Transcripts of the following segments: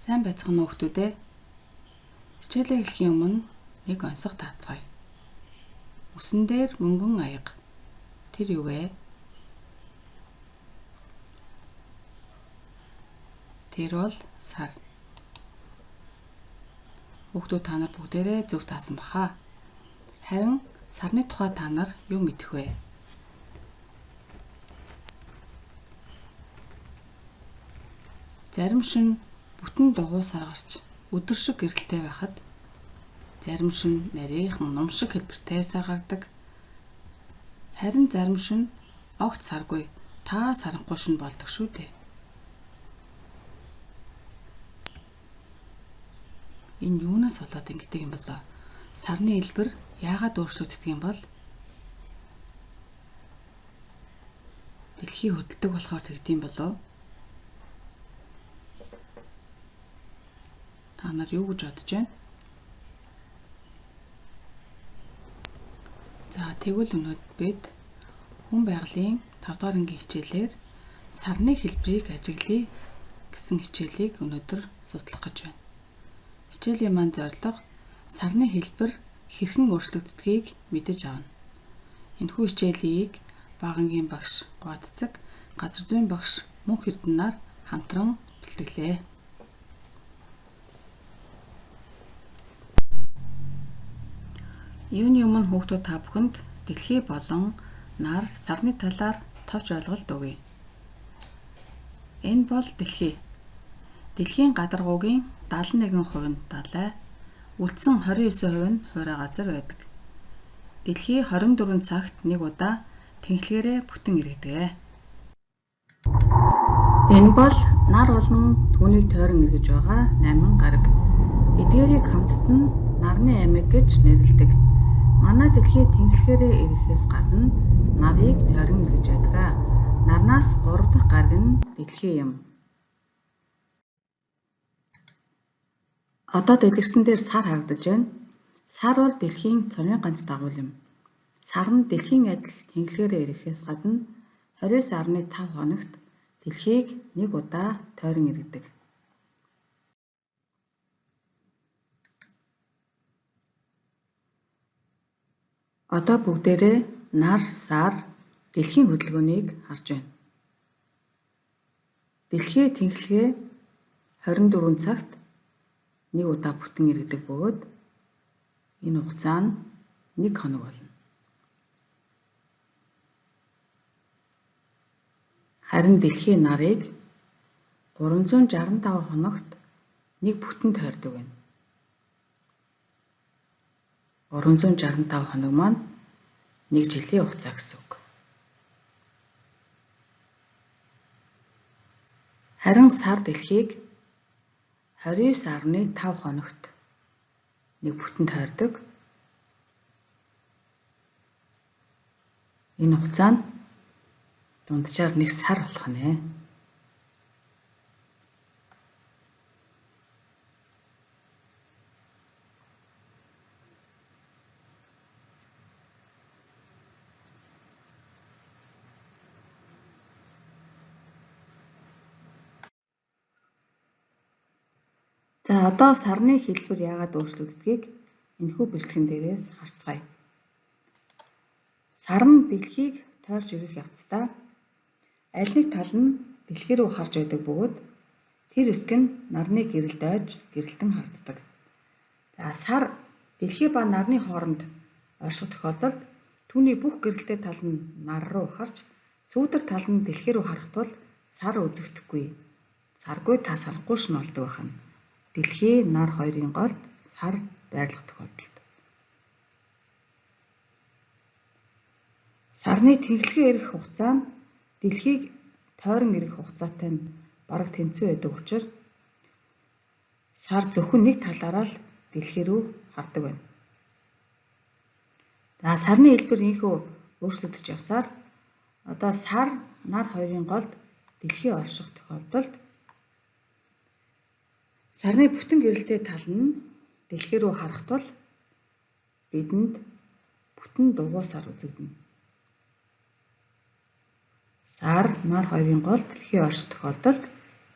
Сайн байцгаана уу хүүхдүүдээ. Хичээлээ эхлэхийн өмнө нэг онцгой таацгаая. Үсэн дээр мөнгөн аяга. Тэр юу вэ? Тэр бол сар. Хүүхдүүд та нар бүгдээрээ зөв таасан баха. Харин сарны тухай та нар юу мэдэх вэ? Зарим шөнө бүтэн дугуй сар гарч өдөр шиг гэрэлтэй байхад зарим шөнө нарийнхан ном шиг хэлбэртэй сар гардаг. Харин зарим шөнө огт саргүй та саранхуй шөнө болдог шүү дээ. Энэ юунаас болоод ингэдэг юм бол сарны элбэр яагаад өөрчлөгддөг юм бол дэлхий хөдөлдөг болохоор тэгдэм болов. Та нар юу гэж бодож байна? За тэгвэл өнөөдөр бид хүн байгалийн 5 дахь ангийн хичээлээр сарны хэлбэрийг ажиглая гэсэн хичээлийг өнөөдөр судлах гэж байна. Хичээлийн маань зорилго сарны хэлбэр хэрхэн өөрчлөгддгийг мэдэж авна. Энэхүү хичээлийг багангийн багш Гуадцэг, газар зүйн багш Мөнх Эрдэнаар хамтран бэлтгэлээ. Юуны өмнө хүүхдүүд та бүхэнд дэлхий болон нар сарны талаар товч ойлголт өгье. Энэ бол дэлхий. Дэлхийн гадаргуугийн 71% нь далай, үлдсэн 29% нь хуурай газар байдаг. Дэлхий 24 цагт нэг удаа тэнхлэгээрээ бүтэн эргэдэг. Энэ бол нар болон түүнийг тойрон эргэж байгаа 8 гараг. Эдгээрийг хамтд нь нарны аймаг гэж нэрлэдэг. Манай дэлхий тэнхлэгээрээ ирэхээс гадна нарыг тойрон эргэж байдаг. Нарнаас 3 дахь гараг нь дэлхий юм. Одоо дэлгэцэн дээр сар харагдаж байна. Сар бол дэлхийн цорын ганц дагуул юм. Сар нь дэлхийн адил тэнхлэгээрээ ирэхээс гадна 29.5 хоногт дэлхийг нэг удаа тойрон эргэдэг. Одоо бүгдээрээ нар, сар, дэлхийн хөдөлгөөнийг харж байна. Дэлхий тэнхлэгээ 24 цагт нэг удаа бүтэн эргэдэг бөгөөд энэ хугацаа нь 1 хоног болно. Харин дэлхийн нарыг 365 хоногт нэг бүтэн тойрдог байна. 365 хоног маань 1 жилийн хугацаа гэсэн үг. Харин сар дэлхийг 29.5 хоногт нэг бүтэн тойрдог. Энэ хугацаа нь дунджаар 1 сар болох нэ. За одоо сарны хэлбэр яагаад өөрчлөгддгийг энэхүү бичлэгэн дээрээс харцгаая. Сар нь дэлхийг тойрч ирэх явцдаа аль нэг тал нь дэлхий рүү харж байдаг бөгөөд тэр хэсэг нь нарны гэрэл дойж гэрэлтэн харагддаг. За сар дэлхий ба нарны хооронд орших тохиолдолд түүний бүх гэрэлтэй тал нь нар руу харж сүүдэр тал нь дэлхий рүү харах тул сар үзэгдэхгүй. Саргүй та саранхуй шөнө болдог байна. Дэлхий, нар хоёрын голд сар байрлах тохиолдолд. Сарны тэнхлэгээ ирэх хугацаа нь дэлхийг тойрон ирэх хугацаатай нь бараг тэнцүү байдаг учраас сар зөвхөн нэг талаараа л дэлхий рүү хардаг байна. За сарны хэлбэр ийхүү өөрчлөгдөж явсаар одоо сар, нар хоёрын голд дэлхий орших тохиолдолд сарны бүтэн гэрэлтэй тал нь дэлхий рүү харах тул бидэнд бүтэн дугуй сар үзэгдэнэ. Сар, нар хоёрын голд дэлхий орших тохиолдолд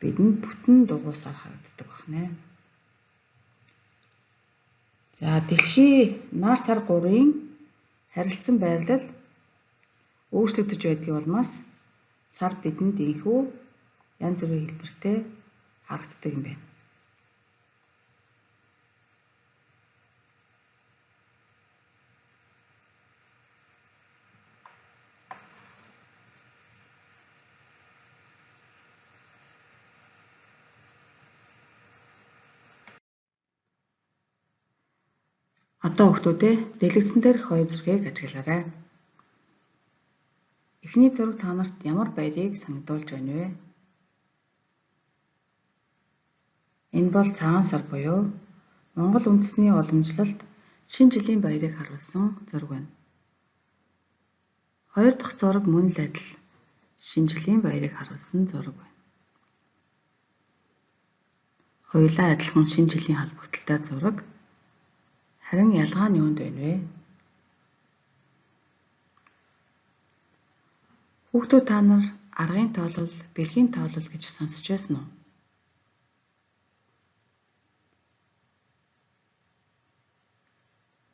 бидэнд бүтэн дугуй сар харагддаг байна. За дэлхий нар сар 3-ын харилцан байрлал өөрчлөгдөж байдгийн улмаас сар бидэнд энхүү янз бүрийн хэлбэртэй харагддаг юм байна. Одоо хүүхдүүдээ дэлгэцэн дээрх хоёр зургийг ажиглаарай. Эхний зураг та нарт ямар баярыг санагдуулж байна вэ? Энэ бол цагаан сар буюу Монгол үндэстний уламжлалт шинэ жилийн баярыг харуулсан зураг байна. Хоёр дахь зураг мөн л адил шинэ жилийн баярыг харуулсан зураг байна. Хоёулаа адилхан шинэ жилийн холбогдолтой зураг. Харин ялгаа нь юунд байна вэ? Хүүхдүүд та нар аргын тоолол, бэлгийн тоолол гэж сонсч байсан уу?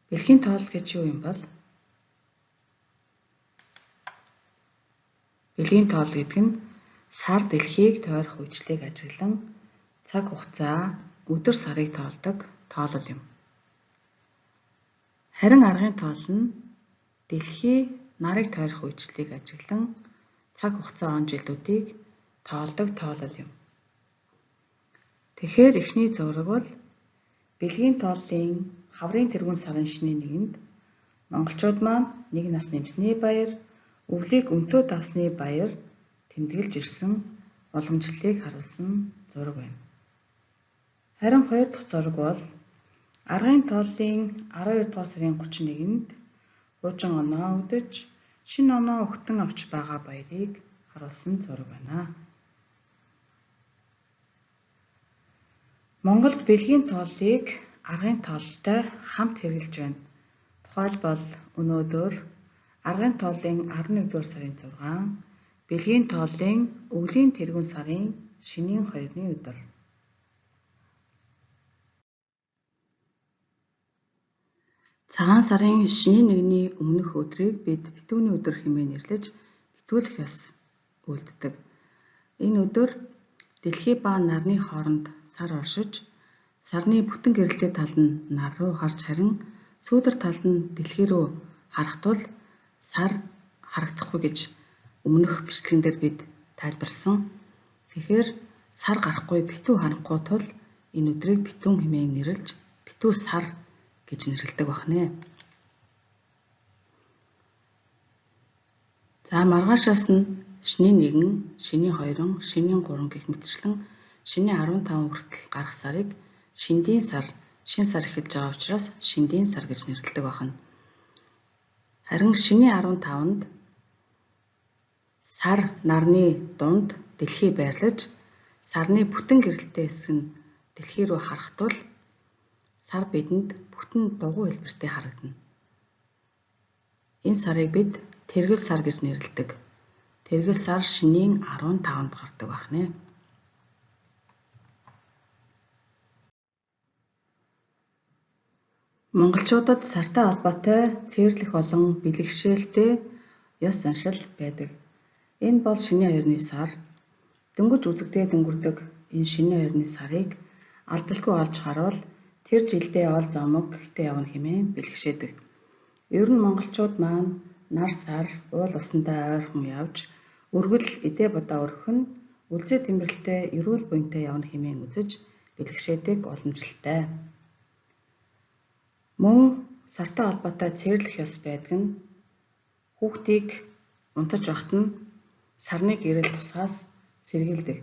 Бэлгийн тоолол гэж юу юм бол? Бэлгийн тоолол гэдэг нь сар дэлхийг тойрох үечлийг ажиглан цаг хугацаа, өдөр сарыг тоолдог тоолол юм. Харин аргын тоолол нь дэлхий нарыг тойрох үечлийг ажиглан цаг хугацаа он жилүүдийг тоолдог тоолол юм. Тэгэхээр эхний зураг бол бэлгийн тооллын хаврын тэргүүн сарын шөнийн 1-нд монголчууд маань нэг нас нэмсний баяр, өвлийг өнтөөд авсны баяр тэмдэглэж ирсэн уламжлалыг харуулсан зураг байна. Харин хоёр дахь зураг бол аргын тооллын 12 дугаар сарын 31-нд хуучин оноо өдөж, шинэ оноо өгтөн авч байгаа баярыг харуулсан зураг байна. Монголд бэлгийн тооллыг аргын тоололтой хамт хэрэгжилж байна. Тухайлбал өнөөдөр аргын тооллын 11-р сарын 6, бэлгийн тооллын өвлийн тэргүүн сарын шинийн 2-ны өдөр. Цагаан сарын шинийн 1-ний өмнөх өдрийг бид битүүний өдөр хэмээн нэрлэж битүүлэх ёс үлддэг. Энэ өдөр дэлхий ба нарны хооронд сар оршиж, сарны бүтэн гэрэлтэй тал нь нар руу харж харин сүүдэр тал нь дэлхий рүү харах тул сар харагдахгүй гэж өмнөх бичлэгэн дээр бид тайлбарлсан. Тэгэхээр сар гарахгүй битүү харахгүй тул энэ өдрийг битүүн хэмээн нэрлэж битүү сар гэж нэрлэдэг бахнэ. За маргаашаас нь шинийн 1, шинийн 2, шинийн 3 гэх мэтчлэн шинийн 15 хүртэл гарах сарыг шиндийн сар, шин сар эхэлж байгаа учраас шиндийн сар гэж нэрлэдэг байна. Харин шинийн 15-нд сар нарны дунд дэлхий байрлаж, сарны бүтэн гэрэлтэй хэсэг нь дэлхий рүү харах тул сар бидэнд бүтэн дугуй хэлбэртэй харагдана. Энэ сарыг бид тэргэл сар гэж нэрлэдэг. Тэргэл сар шинийн 15-нд гардаг байна. Монголчуудад сартай холбоотой цээрлэх болон бэлэгшээлтэй ёс заншил байдаг. Энэ бол шинийн 2-ны сар. Дөнгөж үзэгдээд өнгөрдөг энэ шинийн 2-ны сарыг алдалгүй олж харуул тэр жилдээ ол зомог гэхдээ явна хэмээн бэлэгшээдэг. Ер нь монголчууд маань нар сар уул усандаа ойрхон явж, өргөл эдээ бодоо өргөх нь үлзий тэмрэлтэй эрүүл буянтай явна хэмээн үзэж бэлэгшээдэг уламжлалтай. Мөн сартай холбоотой цээрлэх ёс байдаг нь хүүхдийг унтаж багт нь сарны гэрэл тусгаас сэргийлдэг.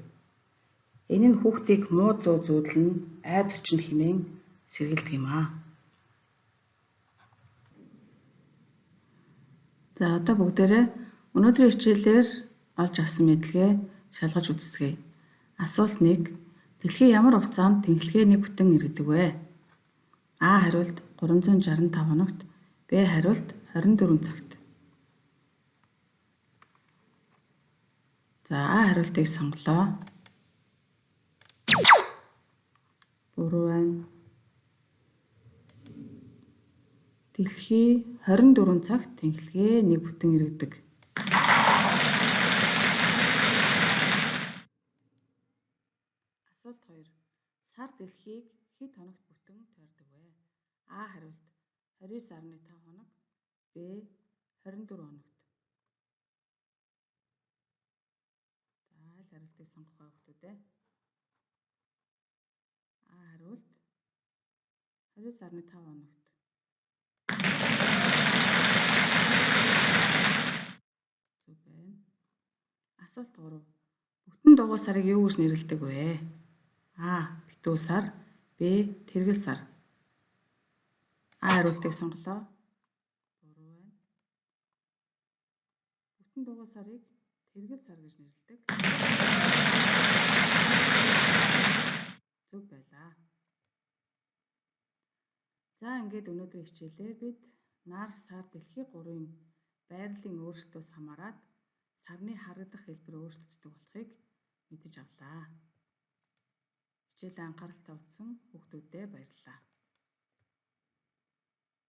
Энэ нь хүүхдийг муу зөө зүүдлэн айз өчнө хэмээн сэргийлдэг юм аа. За одоо бүгдээрээ өнөөдрийн хичээлээр олж авсан мэдлэгээ шалгаж үзцгээе. Асуулт 1. Дэлхий ямар хугацаанд тэнхлэгээний бүтэн иргэдэг вэ? А хариулт 365 хоногт, Б хариулт 24 цагт. За А хариултыг сонголоо. Буруу байна. Дэлхий 24 цагт тэнхлэгээ нэг бүтэн иргэдэг. Асуулт 2. Сар дэлхийг хэд хоногт бүтэн тойрдог вэ? А. Хариулт 29.5 хоног. Б. 24 хоногт. За, аль хариултыг сонгох вэ хүүхдүүд ээ? А. Хариулт 29.5 хоногт. Зөв байна. Асуулт 3. Бүтэн дугуй сарыг юу гэж нэрлэдэг вэ? А. Битүү сар. Б. Тэргэл сар. А хариултыг сонголоо. Буруу байна. Бүтэн дугуй сарыг тэргэл сар гэж нэрлэдэг. Зөв байлаа. За, ингээд өнөөдрийн хичээлээр бид нар, сар, дэлхий 3-ын байрлалын өөрчлөлтөөс хамаарат сарны харагдах хэлбэр өөрчлөгддөг болохыг мэдэж авлаа. Хичээлээ анхааралтай утсан хүүхдүүдэд баярлалаа.